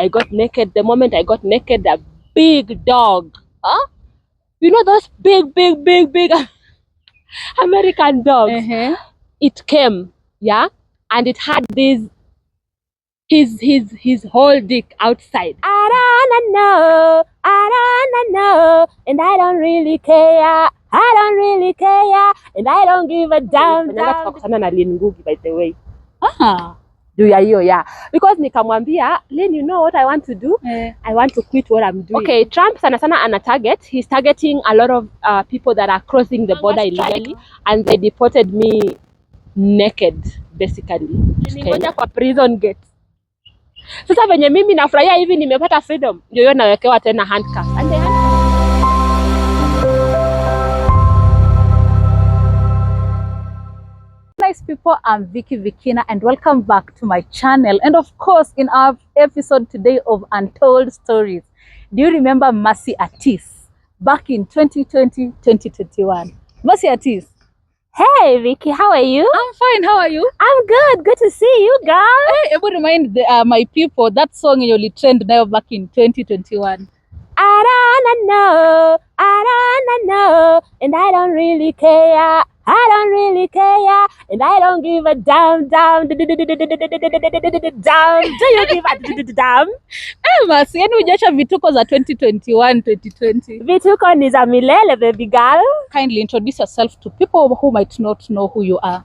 I got naked. The moment I got naked, a big dog, you know those big American dogs, it came, and it had this his whole dick outside. I don't know, and I don't really care. And I don't give a damn. Tukakutana na Lin Ngugi, by the way. Do ya hiyo, because nikamwambia, Lin, you know what I want to do? I want to quit what I'm doing. Okay, Trump sana ana target. He's targeting a lot of people that are crossing the border illegally, and they deported me naked, basically. Ningoja kwa prison gate. Sasa venye mimi nafurahia hivi nimepata freedom, ndio hiyo nawekewa tena handcuff. And nice people, I'm Vicky Vikina and welcome back to my channel. And of course, in our episode today of Untold Stories, do you remember Mercy Attis back in 2020-2021? Mercy Attis. Hey Vicky, how are you? I'm fine, how are you? I'm good, good to see you, girl. Hey, I would remind my people that song you trend now back in 2021. I don't know, and I don't really care. And I don't give a damn. Do you give a damn? Mercy, yani ujacha vituko za 2021-2020. Vituko ni za milele, baby girl. Kindly introduce yourself to people who might not know who you are.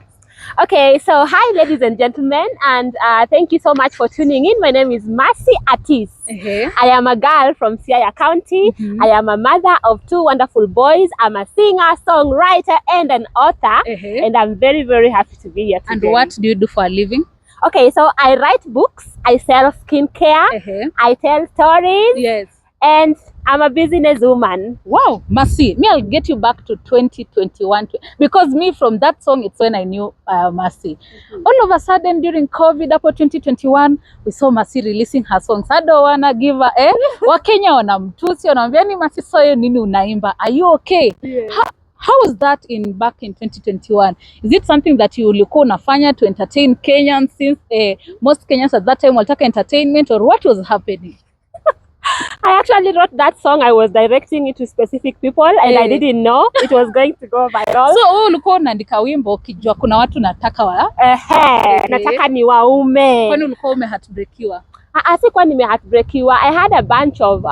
Okay, so hi ladies and gentlemen, and thank you so much for tuning in. My name is Mercy Attis. I am a girl from Siaya County. I am a mother of 2 wonderful boys. I'm a singer, songwriter, and an author. And I'm very, very happy to be here today. And what do you do for a living? Okay, so I write books, I sell skincare, I tell stories. Yes. And I'm a business woman. Wow, Mercy, I'll get you back to 2021 because me from that song, it's when I knew Mercy. All of a sudden during COVID, up 2021, we saw Mercy releasing her songs. I don't wanna give her Wakenya wanamtusi wanamwambia ni Mercy soyo nini unaimba. Are you okay? How was that back in 2021? Is it something that you ulikuwa unafanya to entertain Kenyans since most Kenyans at that time walitaka entertainment, or what was happening? I actually wrote that song. I was directing it to specific people and I didn't know it was going to go viral. So ulikuwa unaandika wimbo ukijua kuna watu nataka nataka ni waume. Kwani ulikuwa umeheartbreakiwa? Asikuwa nimeheartbreakiwa. I had a bunch of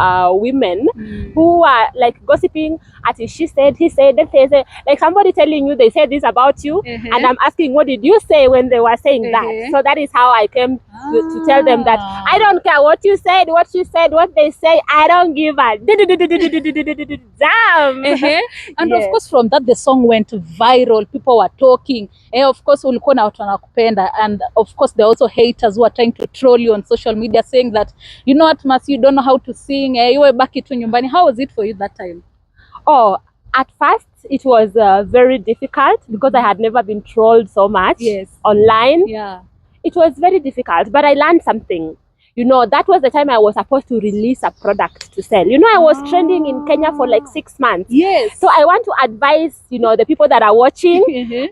women who were like gossiping. Atis, she said, he said, then they say, like somebody telling you they said this about you, and I'm asking, what did you say when they were saying that? So that is how I came to tell them that I don't care what you said, what she said, what they say, I don't give a damn. And of course from that the song went viral, people were talking. Of course ulikuwa na watu wanakupenda, and of course there are also haters who are trying to troll you on social media saying that, you know what, Mercy, you don't know how to sing, you were back to nyumbani. How was it for you that time? Oh, at first it was very difficult because I had never been trolled so much online. It was very difficult, but I learned something. You know, that was the time I was supposed to release a product to sell. You know, I was trending in Kenya for like 6 months. So I want to advise, you know, the people that are watching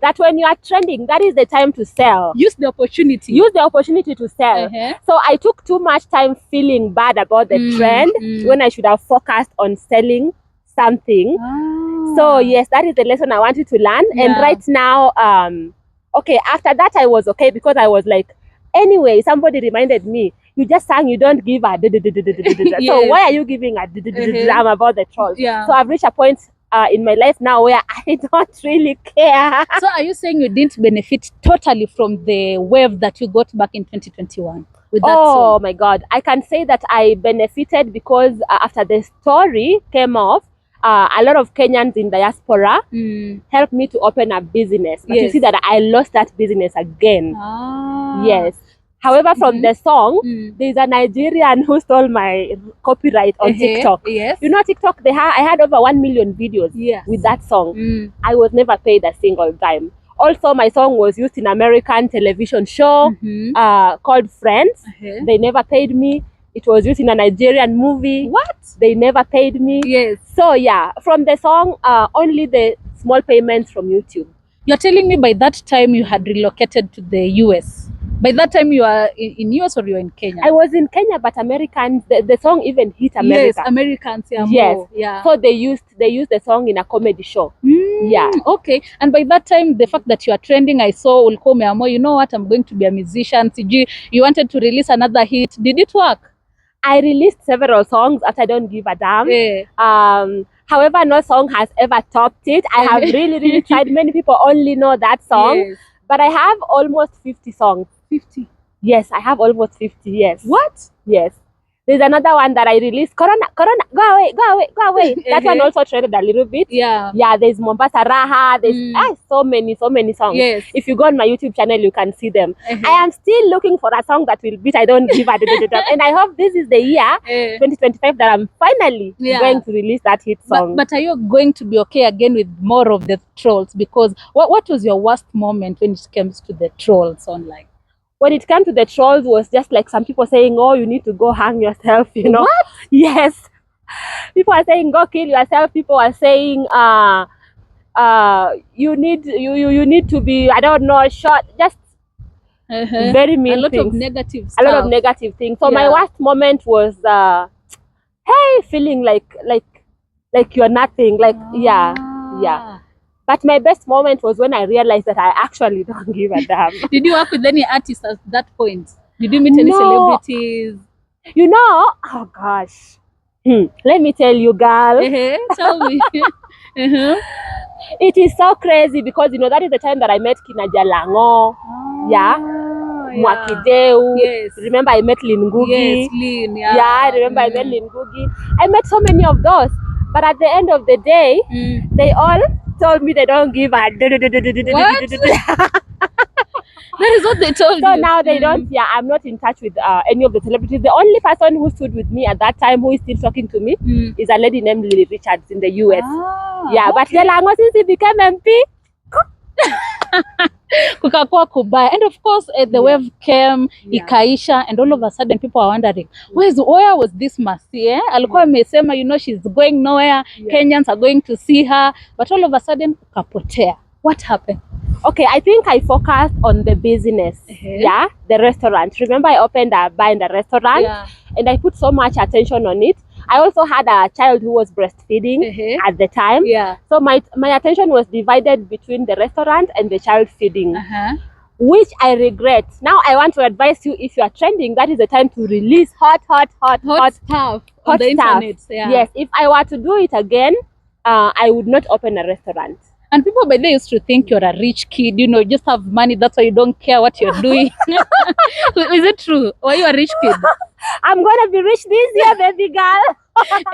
that when you are trending, that is the time to sell. Use the opportunity. Use the opportunity to sell. So I took too much time feeling bad about the trend when I should have focused on selling something. So yes, that is the lesson I wanted to learn. And right now, okay, after that I was okay because I was like, anyway, somebody reminded me, you just sang, you don't give a so why are you giving a I'm about the trolls? So I've reached a point in my life now where I don't really care. So are you saying you didn't benefit totally from the wave that you got back in 2021 with that song? Oh my God, I can say that I benefited because after the story came off, a lot of Kenyans in diaspora helped me to open a business. But you see that I lost that business again. Yes. However, from the song, there's a Nigerian who stole my copyright on TikTok. You know, TikTok, I had over 1 million videos with that song. I was never paid a single dime. Also, my song was used in American television show called Friends. They never paid me. It was used in a Nigerian movie. What? They never paid me. So yeah, from the song, only the small payments from YouTube. You're telling me by that time you had relocated to the US? By that time you are in US or you are in Kenya? I was in Kenya, but Americans, the song even hit America. Yes, Americans, yeah, yes. more. Yeah. So they used the song in a comedy show. Yeah. Okay. And by that time, the fact that you are trending, I saw ulikuwa umeamua, you know what, I'm going to be a musician. You wanted to release another hit. Did it work? I released several songs after I Don't Give a Damn. Yeah. However, no song has ever topped it. I have really tried. Many people only know that song. Yes. But I have almost 50 songs. 50? Yes, I have almost 50, yes. What? Yes. There's another one that I released. Corona, go away. That one also trended a little bit. Yeah. Yeah, there's Mombasa Raha. There's so many songs. Yes. If you go on my YouTube channel, you can see them. I am still looking for a song that will beat I Don't Give a Damn. And I hope this is the year, 2025, that I'm finally going to release that hit song. But are you going to be okay again with more of the trolls? Because what was your worst moment when it comes to the trolls online? When it came to the trolls, was just like some people saying, oh, you need to go hang yourself, you know. What? Yes. People are saying, go kill yourself. People are saying, you need to be, I don't know, shot. Just very mean A lot things. Of negative stuff. A lot of negative things. So my worst moment was, hey, feeling like you're nothing. Like, yeah. But my best moment was when I realized that I actually don't give a damn. Did you work with any artists at that point? Did you meet any celebrities? You know, oh gosh. Let me tell you, girl. Tell me. It is so crazy because, you know, that is the time that I met Kina Jalango. Mwakideu. Yes. Remember I met Lin Ngugi. Yes, Lin, yeah. Yeah, I remember I met Lin Ngugi. I met so many of those. But at the end of the day, they all told me they don't give a What? That is what they told you. So now they don't. Yeah, I'm not in touch with any of the celebrities. The only person who stood with me at that time, who is still talking to me, is a lady named Lily Richards in the US. But Jalango, since he became MP, kukakuwa kubaya. And of course, the wave came, ikaisha, and all of a sudden people are wondering, where was this Mercy? Alikuwa amesema, you know, she's going nowhere. Kenyans are going to see her. But all of a sudden, kapotea. What happened? Okay, I think I focused on the business. The restaurant. Remember, I opened a bar in the restaurant, and I put so much attention on it. I also had a child who was breastfeeding at the time. So my attention was divided between the restaurant and the child feeding, which I regret. Now I want to advise you, if you are trending, that is the time to release hot stuff on the internet. Yes, if I were to do it again, I would not open a restaurant. And people by then used to think you're a rich kid, you know, just have money, that's why you don't care what you're doing. Is it true? Or are you a rich kid? I'm going to be rich this year, baby girl.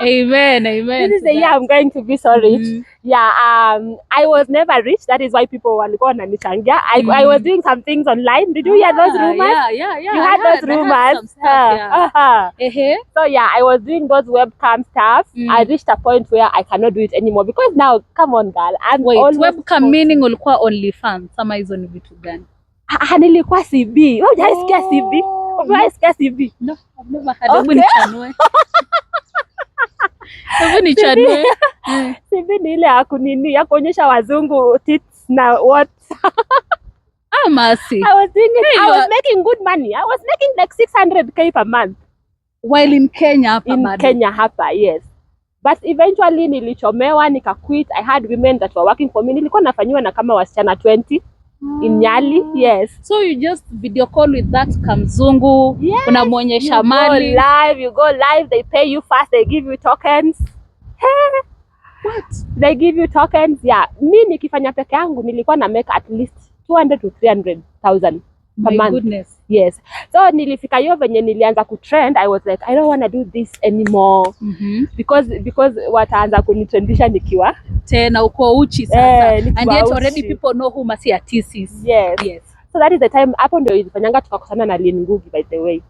Amen. This is the year I'm going to be so rich. I was never rich. That is why people were going on Nichangia. I was doing some things online. Did you hear those rumors? Yeah. You heard those rumors? So I was doing those webcam stuff. I reached a point where I cannot do it anymore because now, come on, girl. Webcam meaning ulikuwa OnlyFans. Sama hizo ni vitu gani? Nilikuwa CB. Hujaisikia CB? Hujaisikia CB? No, I've never had. Hebu nichanue. Hebu nichanue. CB ni ile ya kuonyesha wazungu tits na what? Mercy. I was doing it. I was making good money. I was making like 600k per month. While in Kenya hapa in bado. Kenya hapa, yes. But eventually nilichomewa, nikaquit. I had women that were working for me. Nilikuwa nafanyiwa na kama wasichana 20 in Nyali, yes. So you just video call with that kamzungu, unamuonyesha mali. You go live, they pay you fast, they give you tokens. What? They give you tokens, Mi nikifanya peke yangu nilikuwa na make at least 200 to 300,000 per month. Goodness. Yes. So nilifika hiyo venye nilianza kutrend, I was like, I don't want to do this anymore. Because wataanza kunitrendisha nikiwa tena uko uchi sasa. And yet already people know who Mercy Attis is. Yes. So that is the time, hapo ndio ilifanyanga tukakosana na Lin Ngugi, by the way.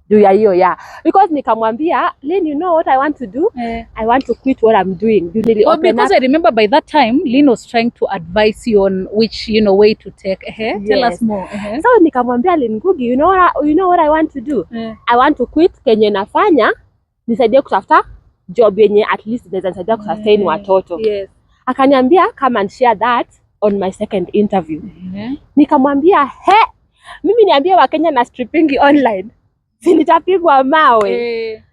Do ya hiyo, because nikamwambia, Lin, you know what I want to do? I want to quit what I'm doing. Because I remember by that time Lin was trying to advise you on which, you know, way to take. Tell us more. So nikamwambia Lin Ngugi, you know what I want to do? I want to quit kenye nafanya, nisaidie kutafuta job yenye at least naweza nisaidia kusustain watoto. Akaniambia, come and share that on my second interview. Nikamwambia, Mimi niambia Wakenya na stripping online. Si nitapigwa mawe.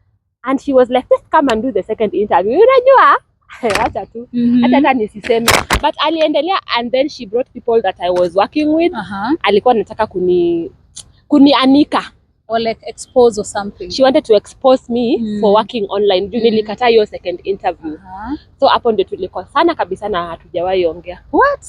And she was like, just come and do the second interview. Unajua? Acha tu. Hata nisiseme. But aliendelea, and then she brought people that I was working with. Alikuwa anataka kunianika. Or like expose or something. She wanted to expose me for working online. Nilikataa hiyo second interview. So hapo ndio tulikosana kabisa na hatujawahi ongea. What?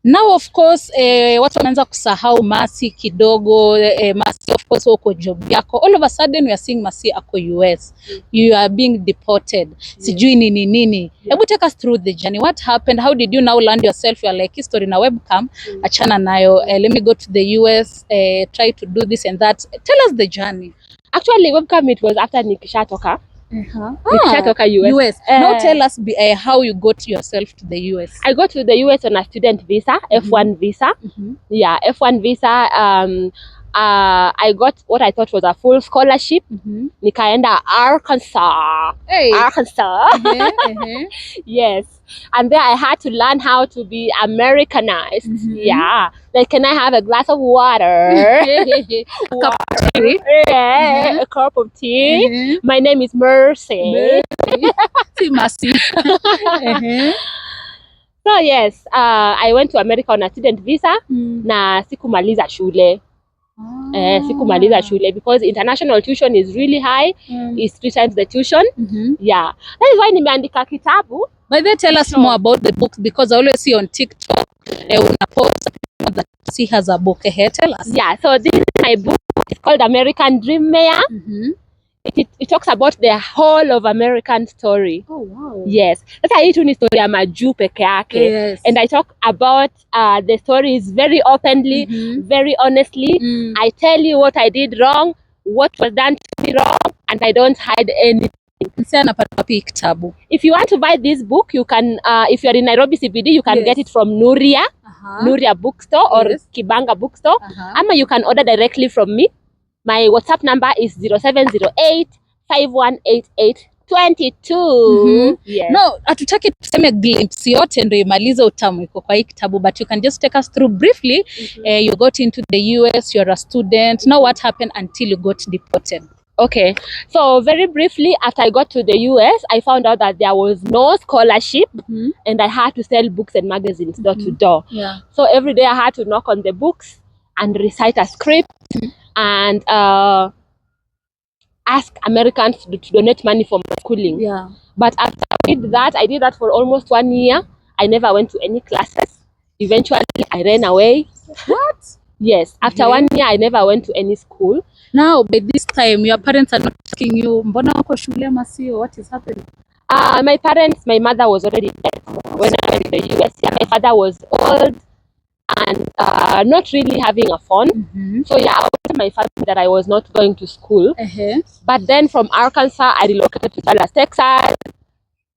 Now of course watu wanaanza kusahau Mercy kidogo. Mercy of course uko job yako. All of a sudden we are seeing Mercy ako US. You are being deported. Sijui nini. Hebu take us through the journey. What happened? How did you now land yourself? You are like history na webcam. Achana nayo. Let me go to the US. Try to do this and that. Tell us the journey. Actually webcam it was after nikishatoka. Nikishatoka US. Now tell us how you got yourself to the US. I got to the US on a student visa, F1 visa. Yeah, F1 visa. I got what I thought was a full scholarship. Nikaenda Arkansas. Arkansas. Yes. And there I had to learn how to be Americanized. Yeah. Like, can I have a glass of water? A cup of tea. Yeah, a cup of tea. My name is Mercy. Mercy. So yes, I went to America on a student visa. Na sikumaliza shule. Sikumaliza shule because international tuition is really high. It's 3 times the tuition. Yeah. That is why nimeandika kitabu. By the way, tell us more about the books, because I always see on TikTok una post that she has a book. Tell us. Yeah, so this is my book. It's called American Dream Mayor. It talks about the whole of American story. Oh wow. Yes. Sasa hii tu ni story ya majuu peke yake. Yes. And I talk about the stories very openly, very honestly. I tell you what I did wrong, what was done to me wrong, and I don't hide anything. If you want to buy this book, you can, if you're in Nairobi CBD, you can get it from Nuria, Nuria bookstore or Kibanga bookstore. Ama you can order directly from me. My WhatsApp number is 0708 5188 22. Yes. No, hatutaki tuseme glimpse yote ndio imalize utamu iko kwa hii kitabu, but you can just take us through briefly. You got into the US, you're a student. Now what happened until you got deported? Okay, so very briefly, after I got to the US, I found out that there was no scholarship, and I had to sell books and magazines door to door. Yeah. So every day I had to knock on the books and recite a script and ask Americans to donate money for my schooling. Yeah. But after I did that for almost 1 year. I never went to any classes. Eventually, I ran away. What? Yes. After 1 year, I never went to any school. Now, by this time, your parents are not asking you, mbona wako shule Masio? What is happening? My mother was already dead when I went to the US. My father was old and not really having a phone. So yeah, I told my family that I was not going to school. But then from Arkansas, I relocated to Dallas, Texas.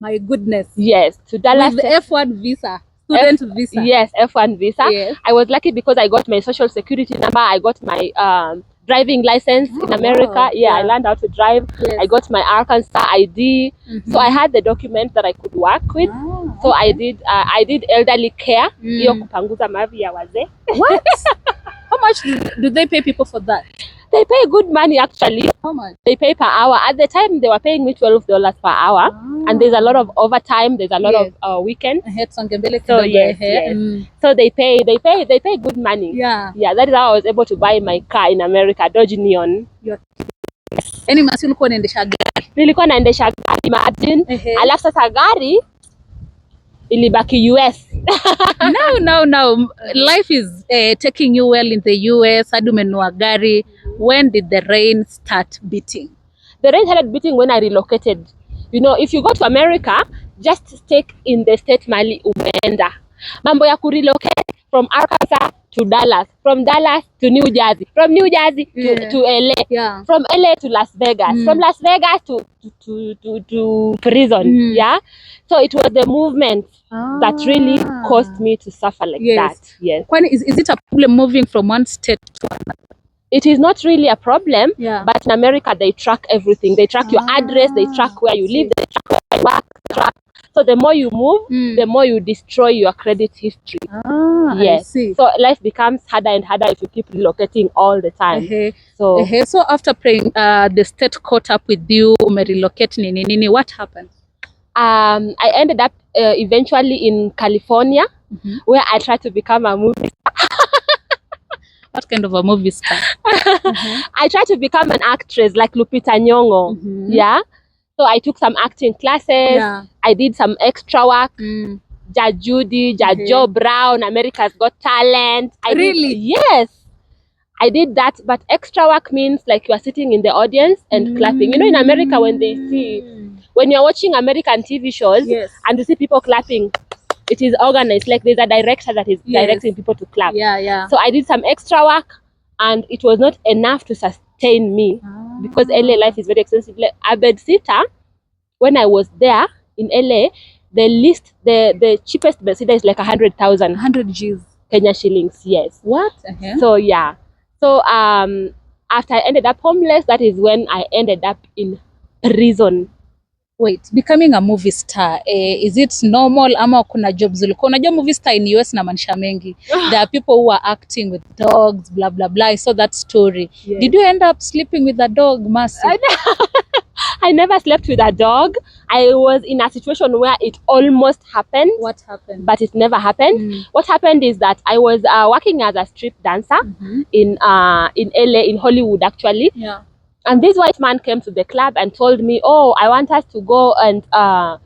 My goodness. Yes, to Dallas. With the F1 visa. Student visa. Yes, F1 visa. Yes. I was lucky because I got my social security number. I got my driving license in America. Wow. Yeah, I learned how to drive. Yes. I got my Arkansas ID. So I had the document that I could work with. So I did elderly care. Hiyo kupanguza mavi ya wazee. What? How much do they pay people for that? They pay good money actually. How much? They pay per hour. At the time they were paying me $12 per hour. And there's a lot of overtime, there's a lot of weekends. So yes. So they pay good money. Yeah. Yeah, that is how I was able to buy my car in America, Dodge Neon. Yaani Masi ulikuwa unaendesha gari? Nilikuwa naendesha gari, imagine. Alafu sasa gari ilibaki US. Now life is taking you well in the US. Hadi umenunua gari. When did the rain start beating? The rain started beating when I relocated. You know, if you go to America, just take in the state mali umeenda. Mambo ya kurelocate from Arkansas to Dallas, from Dallas to New Jersey, from New Jersey to LA, from LA to Las Vegas, from Las Vegas to prison. Yeah, so it was the movement that really caused me to suffer like that. Yes. Is it a problem moving from one state to another? It is not really a problem, but in America they track everything. They track your address, they track where you live, they track where you work, So the more you move, the more you destroy your credit history. I see. So life becomes harder and harder if you keep relocating all the time. So after praying, the state caught up with you, relocate nini, what happened? I ended up eventually in California, where I tried to become a movie. What kind of a movie star? I tried to become an actress like Lupita Nyong'o. Yeah. So I took some acting classes. I did some extra work. Ja Judy, Ja Joe Brown, America's Got Talent. Yes. I did that, but extra work means like you are sitting in the audience and clapping. You know, in America, when you're watching American TV shows and you see people clapping, it is organized. Like there's a director that is directing people to clap. So I did some extra work, and it was not enough to sustain me because LA life is very expensive. Like a bedsitter, when I was there in LA, the cheapest bedsitter is like 100,000. 100 G's. Kenya shillings, yes. What? So yeah. So after I ended up homeless, that is when I ended up in prison. Wait, becoming a movie star, is it normal ama kuna jobs ulikuwa? Unajua movie star in US na manisha mengi. There are people who are acting with dogs, blah blah blah. I saw that story. Yes. Did you end up sleeping with a dog, Mercy? I never slept with a dog. I was in a situation where it almost happened. What happened? But it never happened. What happened is that I was working as a strip dancer in LA, in Hollywood actually. Yeah. And this white man came to the club and told me, oh, I want us to go and I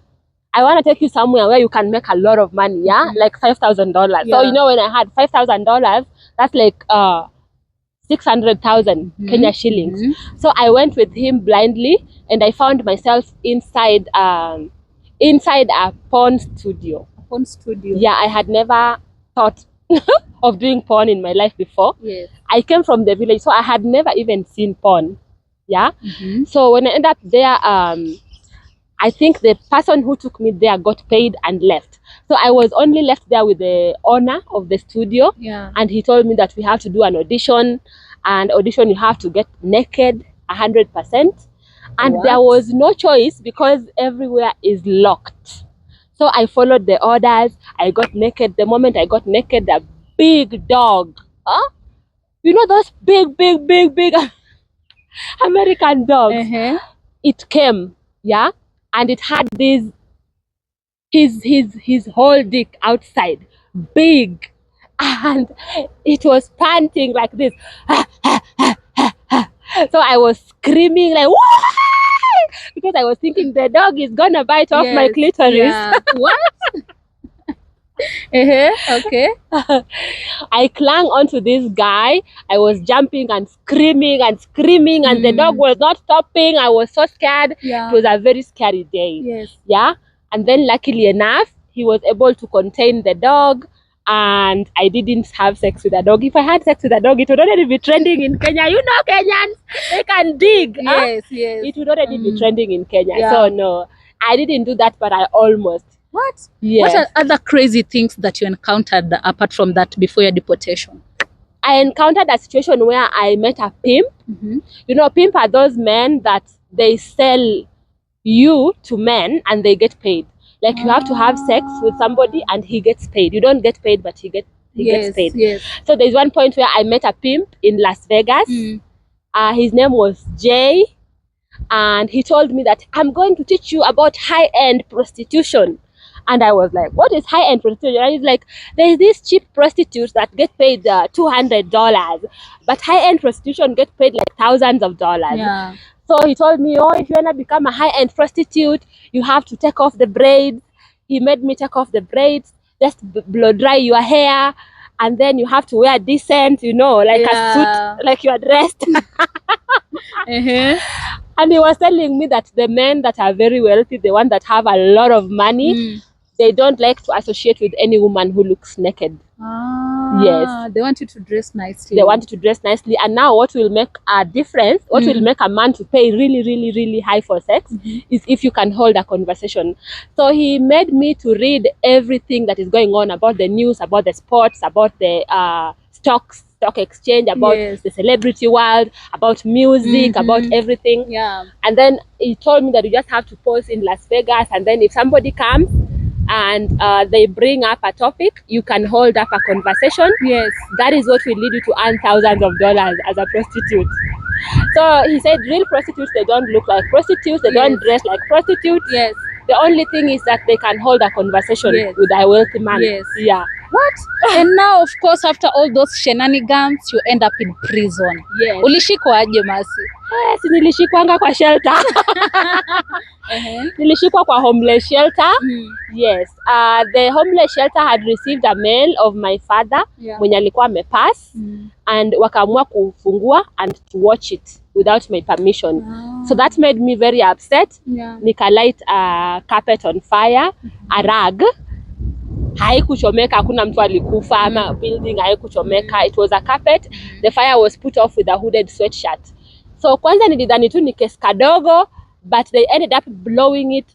want to take you somewhere where you can make a lot of money, like $5,000. So, you know, when I had $5,000, that's like 600,000 Kenya shillings. So I went with him blindly, and I found myself inside a porn studio. A porn studio? Yeah, I had never thought of doing porn in my life before. Yes. I came from the village, so I had never even seen porn. Yeah. So when I ended up there, I think the person who took me there got paid and left. So I was only left there with the owner of the studio. Yeah. And he told me that we have to do an audition. And audition, you have to get naked 100%. And there was no choice because everywhere is locked. So I followed the orders. I got naked. The moment I got naked, a big dog. You know those big American dogs. It came, and it had his whole dick outside, big, and it was panting like this. So I was screaming like, why? Because I was thinking the dog is gonna bite off my clitoris. Yeah. What? Okay. I clung onto this guy. I was jumping and screaming, and the dog was not stopping. I was so scared. It was a very scary day. Yes. Yeah. And then luckily enough, he was able to contain the dog, and I didn't have sex with a dog. If I had sex with a dog, it would already be trending in Kenya. You know, Kenyans, they can dig. Yes. It would already be trending in Kenya. So no, I didn't do that, but I almost. What? Yes. What are other crazy things that you encountered apart from that before your deportation? I encountered a situation where I met a pimp. You know, pimp are those men that they sell you to men and they get paid. Like you have to have sex with somebody and he gets paid. You don't get paid, but he gets paid. Yes. So there's one point where I met a pimp in Las Vegas. His name was Jay. And he told me that I'm going to teach you about high-end prostitution. And I was like, what is high-end prostitution? And he's like, there's these cheap prostitutes that get paid $200. But high-end prostitution get paid like thousands of dollars. Yeah. So he told me, oh, if you want to become a high-end prostitute, you have to take off the braids. He made me take off the braids, just blow dry your hair. And then you have to wear decent, you know, like a suit, like you are dressed. And he was telling me that the men that are very wealthy, the ones that have a lot of money, they don't like to associate with any woman who looks naked. Yes. They want you to dress nicely. They want you to dress nicely. And now what will make a difference, what will make a man to pay really, really, really high for sex is if you can hold a conversation. So he made me to read everything that is going on about the news, about the sports, about the stocks stock exchange, about Yes. the celebrity world, about music, about everything. Yeah. And then he told me that you just have to post in Las Vegas, and then if somebody comes and they bring up a topic, you can hold up a conversation. Yes. That is what will lead you to earn thousands of dollars as a prostitute. So he said real prostitutes, they don't look like prostitutes, they don't dress like prostitutes. Yes. The only thing is that they can hold a conversation with a wealthy man. Yes. Yeah. What? And now, of course, after all those shenanigans, you end up in prison. Yes. Ulishikwa aje Masi? Yes, nilishikwanga kwa shelter. Nilishikwa kwa homeless shelter. Yes. The homeless shelter had received a mail of my father mwenye alikuwa amepass, and wakaamua kufungua and to watch it without my permission. So that made me very upset. Nika light a carpet on fire, a rag. Haikuchomeka, hakuna mtu alikufa, ama building haikuchomeka. It was a carpet. The fire was put off with a hooded sweatshirt. So kwanza nilidhani tu ni kesi kadogo, but they ended up blowing it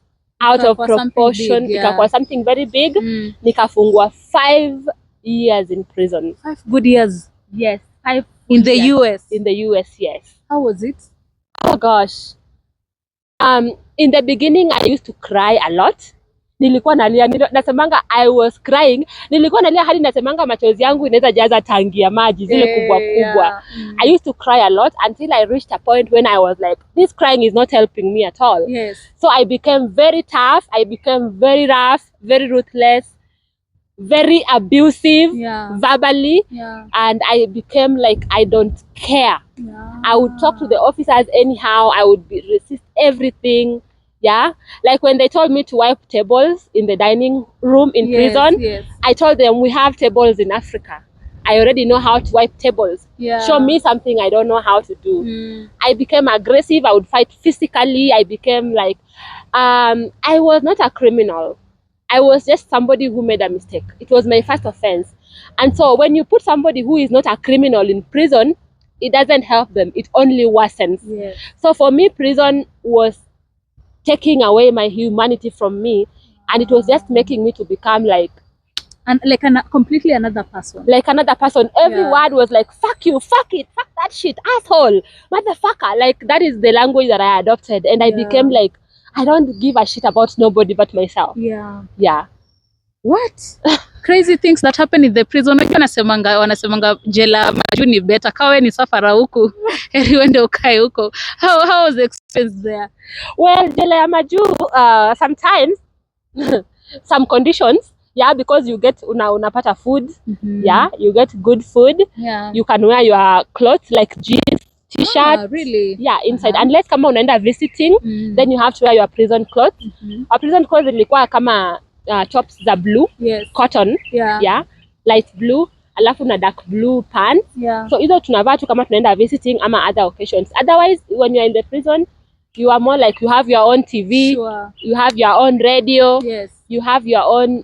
out of proportion. Ikakuwa something very big. Nikafungwa 5 years in prison. 5 good years? Yes, 5 in the US? In the US, yes. How was it? Oh gosh. In the beginning I used to cry a lot. Nilikuwa nalia, nasemanga I was crying. Nilikuwa nalia hadi nasemanga machozi yangu inaweza jaza tangi ya maji zile kubwa kubwa. I used to cry a lot until I reached a point when I was like, this crying is not helping me at all. Yes. So I became very tough. I became very rough, very ruthless, very abusive, verbally, and I became like, I don't care. I would talk to the officers anyhow. I would resist everything. Yeah, like when they told me to wipe tables in the dining room in prison, I told them we have tables in Africa. I already know how to wipe tables. Show me something I don't know how to do. I became aggressive. I would fight physically. I became like, I was not a criminal. I was just somebody who made a mistake. It was my first offense. And so when you put somebody who is not a criminal in prison, it doesn't help them. It only worsens. So for me, prison was taking away my humanity from me, and it was just making me to become like completely another person. Like another person. Every word was like, fuck you, fuck it, fuck that shit, asshole, motherfucker. Like that is the language that I adopted, and I became like, I don't give a shit about nobody but myself. Yeah. What? Crazy things that happen in the prison. Wanasemanga jela maju ni better. Kawe ni safara huku. Heri wende ukae huko. How was the experience there? Well, jela ya maju, sometimes some conditions, because you get unapata food. You get good food. You can wear your clothes like jeans, t-shirt. Really? Inside. Unless kama unaenda visiting, then you have to wear your prison clothes. Our prison clothes ilikuwa kama tops za blue, cotton, light blue, alafu na dark blue pants. So hizo tunavaa tu kama tunaenda visiting ama other occasions. Otherwise, when you are in the prison, you are more like you have your own TV, you have your own radio, you have your own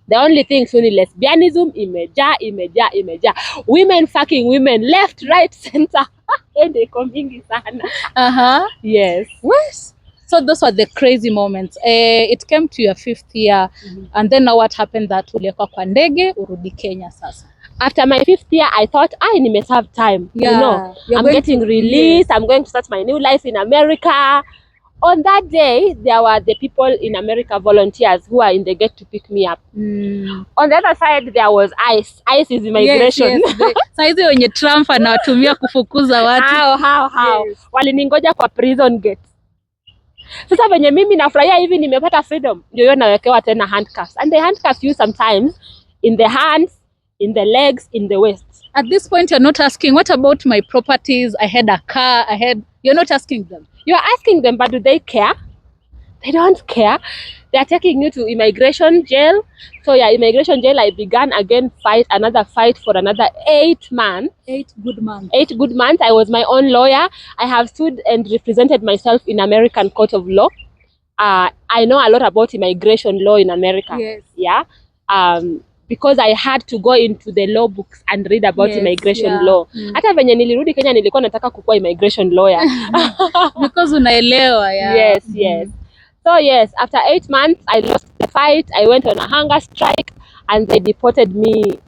the only thing ni lesbianism imeja. Women fucking women left, right, center. Ndiko mingi sana. Yes. What? So those were the crazy moments. It came to your 5th year, and then now what happened that uliekwa kwa ndege urudi Kenya sasa? After my 5th year, I thought, nimeserve time. You know, I'm getting released. I'm going to start my new life in America. On that day, there were the people in America, volunteers who are in the gate to pick me up. On the other side, there was ICE. ICE is immigration. Saizi wenye Trump anawatumia kufukuza watu. How? Waliningoja kwa prison gate. Sasa venye mimi nafurahia hivi nimepata freedom, ndio nawekewa tena handcuffs. And they handcuff you sometimes in the hands, in the legs, in the waist. At this point, you're not asking, what about my properties? I had a car, you're not asking them. You're asking them, but do they care? They don't care. They're taking you to immigration jail. So immigration jail, I began another fight for another 8 months. 8 good months. 8 good months. I was my own lawyer. I have stood and represented myself in American court of law. I know a lot about immigration law in America. Because I had to go into the law books and read about immigration law. Hata venye nilirudi Kenya nilikuwa nataka kukuwa immigration lawyer. Because unaelewa. Yes. So after 8 months, I lost the fight. I went on a hunger strike and they deported me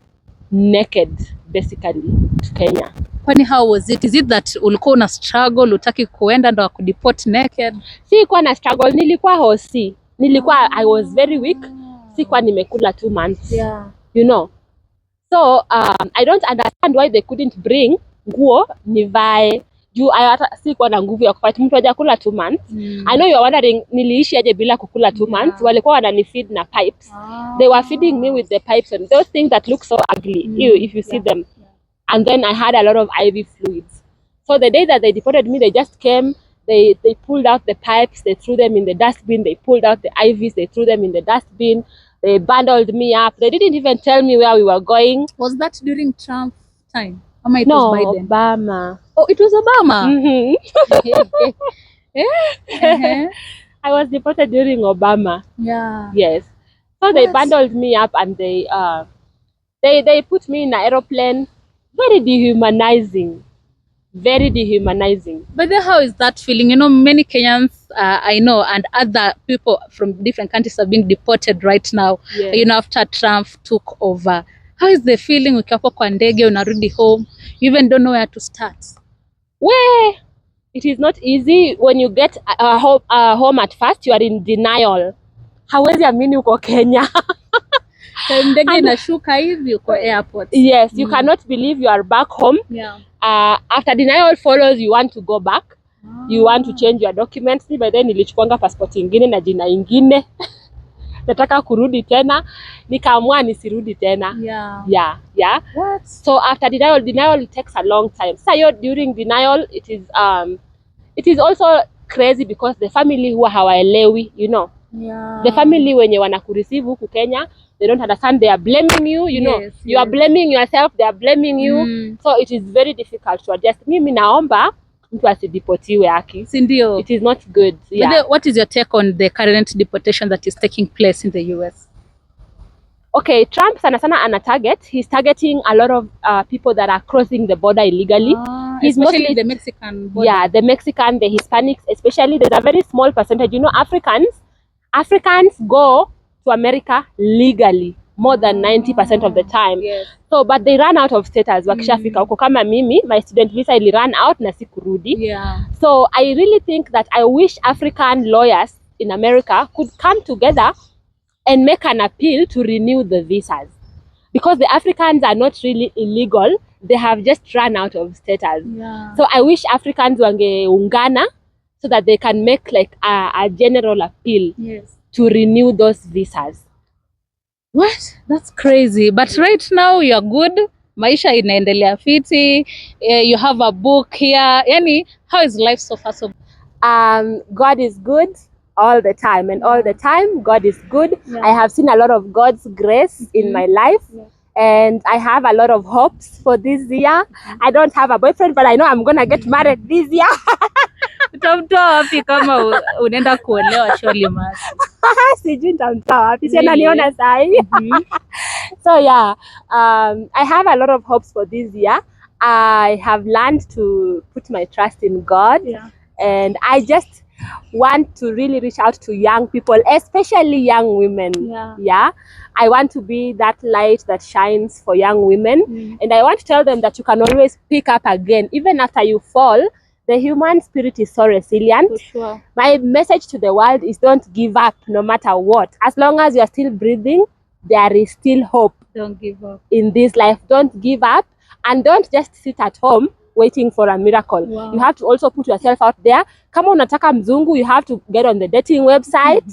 naked basically to Kenya. Kwani how was it? Is it that ulikuwa una struggle, utaki kuenda ndo akudeport naked? Sikuwa na struggle, nilikuwa hosi. I was very weak. Sikuwa nimekula 2 months. Yeah. You know. So I don't understand why they couldn't bring nguo nivae. Sikuwa na nguvu ya kufight. Mtu hajakula 2 months. I know you are wondering niliishi aje bila kukula 2 months. Walikuwa wananifeed na pipes. They were feeding me with the pipes and those things that look so ugly. If you see them. And then I had a lot of IV fluids. So the day that they deported me, they just came, they pulled out the pipes, they threw them in the dustbin, they pulled out the IVs, they threw them in the dustbin, they bundled me up. They didn't even tell me where we were going. Was that during Trump time? Or it No, was Biden? Obama. Oh, it was Obama? I was deported during Obama. Yeah. Yes. So they bundled me up and they put me in an aeroplane. Very dehumanizing. Very dehumanizing. But then how is that feeling? You know, many Kenyans I know and other people from different countries are being deported right now. Yes. You know, after Trump took over. How is the feeling ukiwa kwa ndege unarudi home? You even don't know where to start. Well, it is not easy when you get home at first. You are in denial. Hawezi amini uko Kenya. Ndege inashuka hivi uko airport. Yes, you cannot believe you are back home. Yeah. After denial follows, you want to go back. You want to change your documents. By then nilichukuanga passport ingine na jina ingine. Nataka kurudi tena. Nikaamua nisirudi tena. Yeah. What? So after denial takes a long time. So during denial, it is also crazy because the family huwa hawaelewi, you know. Yeah. The family wenye wanakureceive huku Kenya, they don't understand. They are blaming you, you know. You are blaming yourself, they are blaming you. So it is very difficult to adjust. Mimi naomba mtu asideportiwe Aki. Sindio. It is not good. Yeah. But what is your take on the current deportation that is taking place in the US? Okay, Trump sana ana target. He's targeting a lot of people that are crossing the border illegally. He's especially mostly the Mexican border. Yeah, the Mexican, the Hispanics, especially. There's a very small percentage. You know, Africans go to America legally more than 90% of the time. Yes. So, but they run out of status. Wakishafika huko kama mimi, my student visa ili run out na sikurudi. Yeah. So I really think that I wish African lawyers in America could come together and make an appeal to renew the visas. Because the Africans are not really illegal. They have just run out of status. Yeah. So I wish Africans wangeungana so that they can make like a general appeal to renew those visas. What? That's crazy. But right now you are good. Maisha inaendelea fiti. You have a book here. Yani, how is life so far? So God is good all the time, and all the time God is good. I have seen a lot of God's grace in my life. And I have a lot of hopes for this year. I don't have a boyfriend, but I know I'm gonna get married this year. Utamtoa wapi kama unaenda kuolewa surely must. Sijui nitamtoa wapi, si ananiona sahi. So yeah, I have a lot of hopes for this year. I have learned to put my trust in God. And I just want to really reach out to young people, especially young women. I want to be that light that shines for young women. And I want to tell them that you can always pick up again. Even after you fall, the human spirit is so resilient. For sure. My message to the world is don't give up no matter what. As long as you are still breathing, there is still hope. Don't give up. In this life, don't give up. And don't just sit at home waiting for a miracle. You have to also put yourself out there. Kama unataka mzungu, you have to get on the dating website.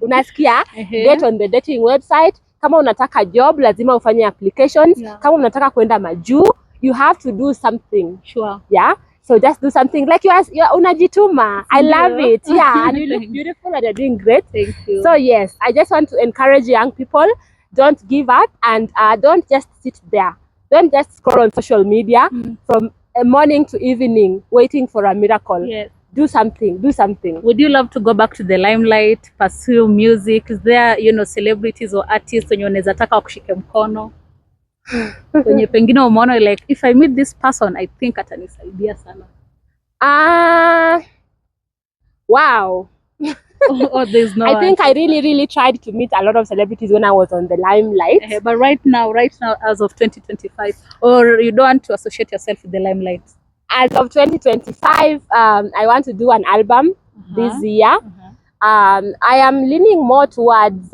Unasikia? Get on the dating website. Kama unataka job, lazima ufanye applications. Kama unataka kwenda majuu, you have to do something. Sure. Yeah. So just do something like you are unajituma. I love it. Yeah, and you look beautiful and you're doing great. Thank you. So yes, I just want to encourage young people, don't give up, and don't just sit there. Don't just scroll on social media from morning to evening waiting for a miracle. Yes. Do something. Do something. Would you love to go back to the limelight, pursue music? Is there, celebrities or artists wenye unaweza taka kushike mkono? Wenye pengine umeona like, if I meet this person, I think atanisaidia sana. Wow. Oh, there's no I think I answer. really tried to meet a lot of celebrities when I was on the limelight. But right now, as of 2025, or you don't want to associate yourself with the limelight? As of 2025, I want to do an album this year. I am leaning more towards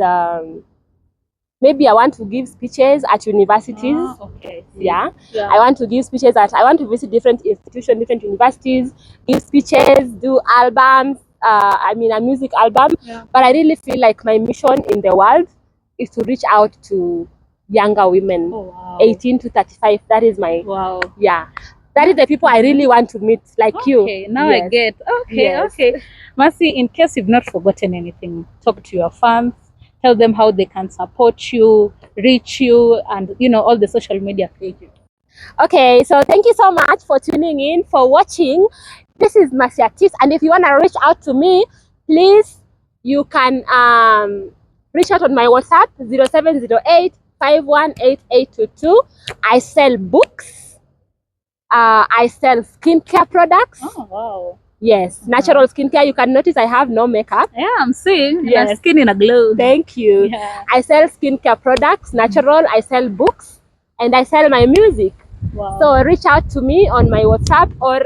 maybe I want to give speeches at universities. Okay. Yeah. I want to give speeches I want to visit different institutions, different universities, give speeches, do albums. I mean, a music album. Yeah. But I really feel like my mission in the world is to reach out to younger women, 18 to 35. That is my yeah. That is the people I really want to meet, like you. Okay, now Yes. I get. Okay, Yes. okay. Mercy, in case you've not forgotten anything, talk to your fans, tell them how they can support you, reach you, and all the social media pages. Okay, so thank you so much for tuning in, for watching. This is Mercy Attis, and if you want to reach out to me, please, you can reach out on my WhatsApp 0708 518822. I sell books. I sell skincare products. Oh, wow. Yes, natural skincare. You can notice I have no makeup. Yeah, I'm seeing. Yes. Your skin in a glow. Thank you. Yeah. I sell skincare products, natural. I sell books, and I sell my music. Wow. So reach out to me on my WhatsApp or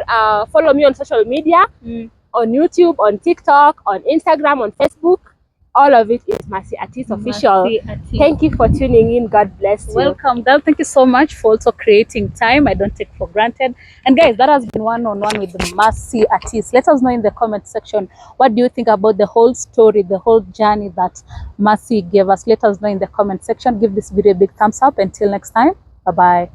follow me on social media, on YouTube, on TikTok, on Instagram, on Facebook. All of it is Mercy Attis Official. Mercy Attis. Thank you for tuning in. God bless you. Welcome, girl. Thank you so much for also creating time. I don't take for granted. And guys, that has been one-on-one with Mercy Attis. Let us know in the comment section, what do you think about the whole story, the whole journey that Mercy gave us? Let us know in the comment section. Give this video a big thumbs up. Until next time, bye-bye.